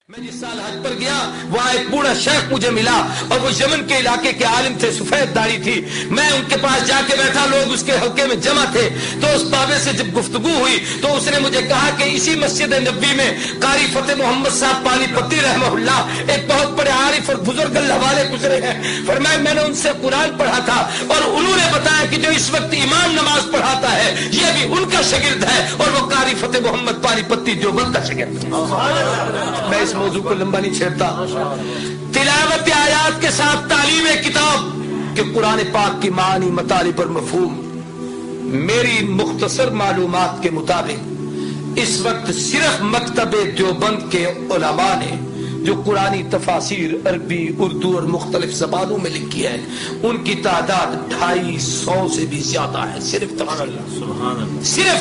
میں جس سال حج پر گیا وہاں ایک بوڑھا شیخ مجھے ملا اور وہ یمن کے علاقے کے عالم تھے، سفید داڑھی تھی. میں ان کے پاس جا کے بیٹھا، لوگ اس کے حلقے میں جمع تھے. تو اس بابے سے جب گفتگو ہوئی تو اس نے مجھے کہا کہ اسی مسجد نبوی میں قاری فتح محمد صاحب پانی پتی رحمہ اللہ ایک بہت بڑے عارف اور بزرگ اللہ والے گزرے ہیں. فرمایا میں نے ان سے قرآن پڑھا تھا اور انہوں نے بتایا کہ جو اس وقت امام نماز پڑھاتا ہے یہ بھی ان کا شاگرد ہے اور وہ قاری فتح محمد پانی پتی دیوبند کا شاگرد ہے. میں اس موضوع کو لمبا نہیں چھیڑتا. تلاوت آیات کے ساتھ تعلیم کتاب کہ قرآن پاک کی معنی، مطالب اور مفہوم. میری مختصر معلومات کے مطابق اس وقت صرف مکتب دیوبند کے علماء نے جو قرآنی تفاسیر عربی، اردو اور مختلف زبانوں میں لکھی ہے ان کی تعداد 250 سے بھی زیادہ ہے. صرف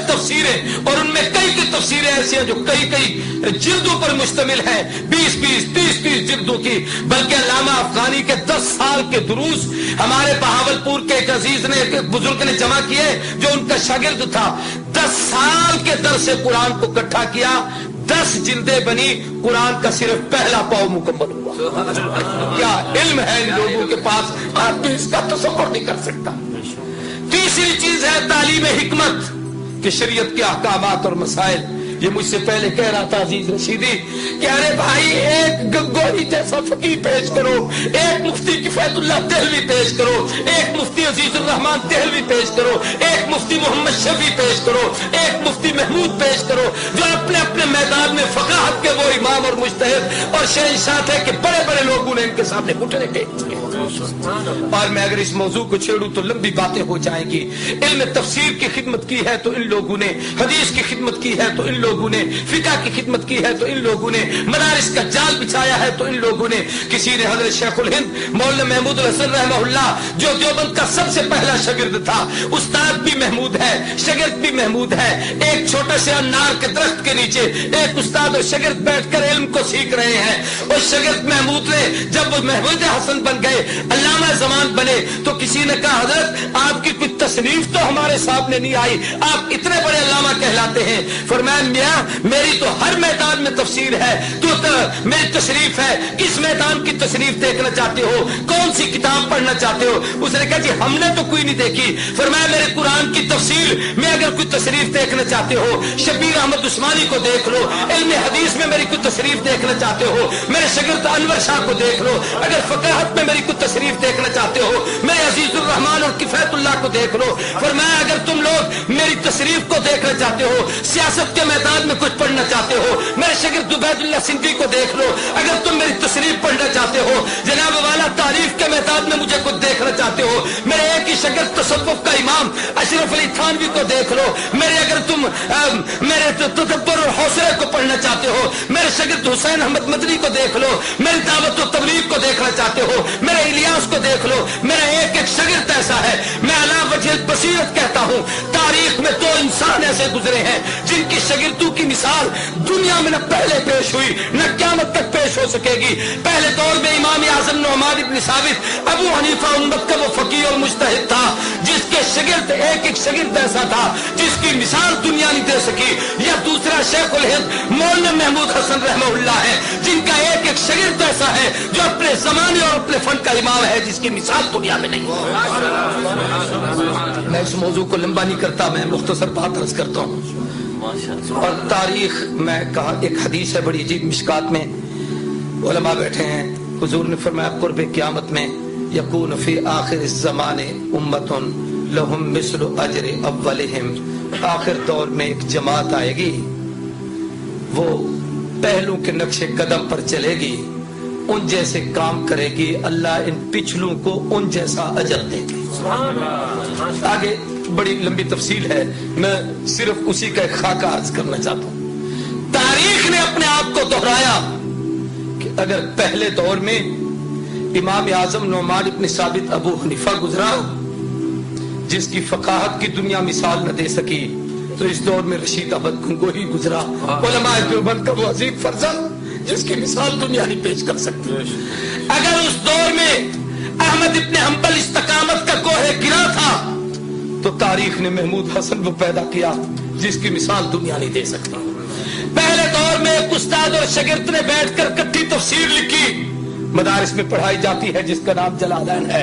تفسیریں، اور ان میں کئی تفسیریں ایسی ہیں جو کئی جلدوں پر مشتمل ہیں، 20-30 جلدوں کی. بلکہ علامہ افغانی کے 10 سال کے دروس ہمارے بہاولپور کے ایک عزیز نے، ایک بزرگ نے جمع کیے جو ان کا شاگرد تھا. 10 سال کے درس قرآن کو اکٹھا کیا، 10 جلدیں بنی. قرآن کا صرف پہلا پاؤ مکمل ہوا. کیا علم ہے ان لوگوں کے پاس، آدمی اس کا تصور نہیں کر سکتا. تیسری چیز ہے تعلیم حکمت کہ شریعت کے احکامات اور مسائل. یہ مجھ سے پہلے کہہ رہا تھا عزیز رشیدی کہ ارے بھائی ایک گنگوہی جیسا فقیر پیش کرو، ایک مفتی کفایت اللہ دہلوی پیش کرو، ایک مفتی عزیز الرحمان دہلوی پیش کرو، ایک مفتی محمد شفیع پیش کرو، ایک مفتی محمود پیش کرو جو اپنے اپنے میدان میں فقاہت کے وہ امام اور مجتہد اور شہنشاہ تھے کہ بڑے بڑے لوگوں نے ان کے سامنے گھٹنے ٹیک دیے. اور میں اگر اس موضوع کو چھیڑوں تو لمبی باتیں ہو جائیں گی. علم تفسیر کی خدمت کی ہے تو ان لوگوں نے، حدیث کی خدمت کی ہے تو ان لوگوں نے، فقہ کی خدمت کی ہے تو ان لوگوں نے، مدارس کا جال بچھایا ہے تو ان لوگوں نے. کسی نے حضرت شیخ الہند مولانا محمود الحسن رحمہ اللہ جو دیوبند کا سب سے پہلا شاگرد تھا، استاد بھی محمود ہے، شاگرد بھی محمود ہے. ایک چھوٹے سے انار کے درخت کے نیچے ایک استاد اور شاگرد بیٹھ کر علم کو سیکھ رہے ہیں. اور شاگرد محمود نے جب وہ محمود حسن بن گئے، علامہ زمان بنے، تو کسی نے کہا حضرت آپ کی کوئی تصنیف تو ہمارے سامنے نہیں آئی، آپ اتنے بڑے علامہ کہلاتے ہیں. فرمایا میاں میری تو ہر میدان میں تفسیر ہے، تو میری تصنیف ہے، کس میدان کی تصنیف دیکھنا چاہتے ہو، کون سی کتاب پڑھنا چاہتے ہو؟ اس نے کہا جی ہم نے تو کوئی نہیں دیکھی. فرمایا میرے قرآن کی تفسیر میں اگر کوئی تصنیف دیکھنا چاہتے ہو شبیر احمد عثمانی کو دیکھ لو، علم حدیث میں میری کوئی تصنیف دیکھنا چاہتے ہو میرے شاگرد انور شاہ کو دیکھ لو، اگر فقاہت میں میری کوئی تصنیف دیکھنا چاہتے ہو میرے عزیز الرحمان اور کفایت اللہ کو دیکھ لو. فرمایا اگر تم لوگ میری تصنیف کو دیکھنا چاہتے ہو، سیاست کے میدان میں کچھ پڑھنا چاہتے ہو میرے شاگرد عبید اللہ سندھی کو دیکھ لو. اگر تم میری تصنیف پڑھنا چاہتے ہو جناب والا تعریف کے میدان میں مجھے کچھ دیکھنا چاہتے ہو میرے ایک ہی شاگرد تصوف کا امام اشرف علی تھانوی کو دیکھ لو. میرے اگر تم میرے تدبر اور حوصلے کو پڑھنا چاہتے ہو میرے شاگرد حسین احمد مدنی کو دیکھ لو. میری دعوت و تبلیغ کو دیکھنا چاہتے ہو میرے الیاس کو دیکھ لو. میرا ایک ایک شاگرد ایسا ہے. میں علی وجہ بصیرت کہتا ہوں تاریخ میں 2 انسان ایسے گزرے ہیں جن کی شاگردوں کی مثال دنیا میں نہ پہلے پیش ہوئی نہ قیامت تک پیش ہو سکے گی. پہلے دور میں امام اعظم نعمان بن ثابت ابو حنیفہ امت کا وہ فقیہ اور مجتہد تھا جس کے شاگرد ایک ایک شاگرد ایسا تھا جس کی مثال دنیا نہیں دے سکی. یا دوسرا شیخ الہند مولانا محمود حسن رحمہ اللہ ہے جن کا ایک ایک شاگرد ایسا ہے جو اپنے زمانے اور اپنے فن کا امام ہے جس کی مثال دنیا میں نہیں. میں اس موضوع کو لمبا نہیں کرتا، میں مختصر بات عرض کرتا ہوں. اور تاریخ میں کہا ایک حدیث ہے بڑی عجیب، مشکات میں علماء بیٹھے ہیں، حضور نے فرمایا قرب قیامت میں یکون فی آخر الزمان امت لہم مثل اجر اولہم. آخر دور میں ایک جماعت آئے گی، وہ پہلوں کے نقش قدم پر چلے گی، ان جیسے کام کرے گی، اللہ ان پچھلوں کو ان جیسا اجر دے گی. آگے بڑی لمبی تفصیل ہے، میں صرف اسی کا ایک خاکہ عرض کرنا چاہتا ہوں. تاریخ نے اپنے آپ کو دہرایا کہ اگر پہلے دور میں امام اعظم نعمان بن ثابت ابو حنیفہ گزرا جس کی فقاہت کی دنیا مثال نہ دے سکی، تو اس دور میں رشید احمد گنگوہی گزرا علماء دیوبند کا وہ عظیم فرزند جس کی مثال دنیا نہیں پیش کر سکتی. اگر اس دور میں احمد ابن حنبل استقامت کا کوہ گرا تھا تو تاریخ نے محمود حسن کو پیدا کیا جس کی مثال دنیا نہیں دے سکتی. پہلے دور میں ایک استاد اور اور شاگرد نے بیٹھ کر کٹھی تفسیر لکھی، مدارس میں پڑھائی جاتی ہے، جس کا نام جلالین ہے۔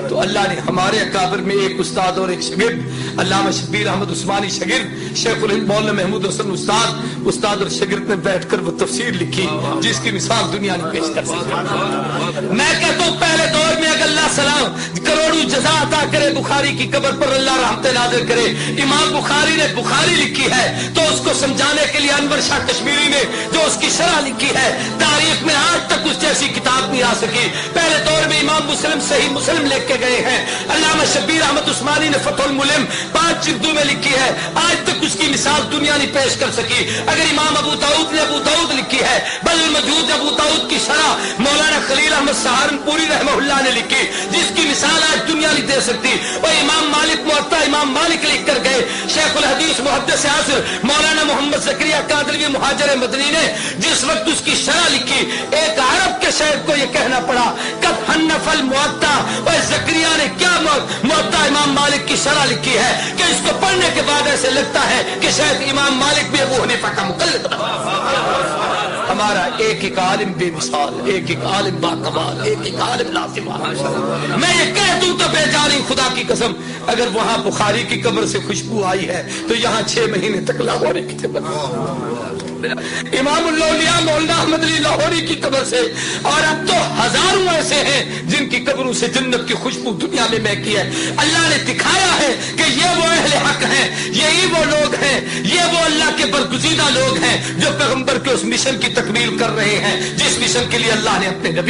تو اللہ نے ہمارے اکابر میں ایک استاد اور ایک شاگرد، علامہ شبیر احمد عثمانی شاگرد، شیخ الہند مولانا محمود حسن استاد اور شاگرد نے بیٹھ کر وہ تفسیر لکھی جس کی مثال دنیا نے پیش کر سکتی۔ میں کہتا ہوں پہلے دور میں اگر اللہ سلام کروڑوں جزا عطا کرے، بخاری کی قبر پر اللہ رحمت نازل کرے، امام بخاری نے بخاری لکھی ہے تو اس کو سمجھانے کے لیے انور شاہ کشمیری نے جو اس کی شرح لکھی ہے، تاریخ میں آج تک اس جیسی کتاب نہیں آ سکی۔ پہلے دور میں امام مسلم صحیح مسلم لکھ کے گئے ہیں، علامہ شبیر احمد عثمانی نے فتح الملم 5 جلدوں میں لکھی ہے، آج تک اس کی مثال دنیا نہیں پیش کر سکی۔ اگر امام ابو داؤد نے ابو داؤد لکھی ہے، بل الموجود ابو داؤد کی شرح مولانا خلیل احمد سہارنپوری رحمہ اللہ نے لکھی جس کی مثال آج دنیا نہیں دے سکتی۔ وہ امام مالک موطا امام مالک لکھ کر گئے، شیخ الحدیث محدث عصر مولانا محمد زکریا قادری مہاجر مدنی نے جس وقت اس کی شرح لکھی، ایک عرب کے شاعر کو یہ کہنا پڑا قد حنف الموطا، اور زکریا نے کیا موطا امام مالک کی شرح لکھی ہے کہ اس کو پڑھنے کے بعد ایسے لگتا ہے کہ شاید امام مالک بھی ابو حنیفہ کا مقلد بنا۔ ہمارا ایک ایک عالم بے مثال، ایک ایک عالم با کمال، ایک ایک عالم لازمال۔ میں یہ کہہ دوں تو بے جانی خدا کی قسم، اگر وہاں بخاری کی قبر سے خوشبو آئی ہے تو یہاں 6 مہینے تک لاہور کی امام الاولیاء مولانا احمد علی لاہوری کی قبر سے، اور اب تو ہزاروں ایسے ہیں جن کی قبروں سے جنت کی خوشبو دنیا میں مہکی ہے۔ اللہ نے دکھایا ہے کہ یہ وہ اہل حق ہیں، یہی وہ لوگ ہیں، یہ وہ اللہ کے برگزیدہ لوگ ہیں جو پیغمبر کے اس مشن کی تکمیل کر رہے ہیں جس مشن کے لیے اللہ نے اپنے نبی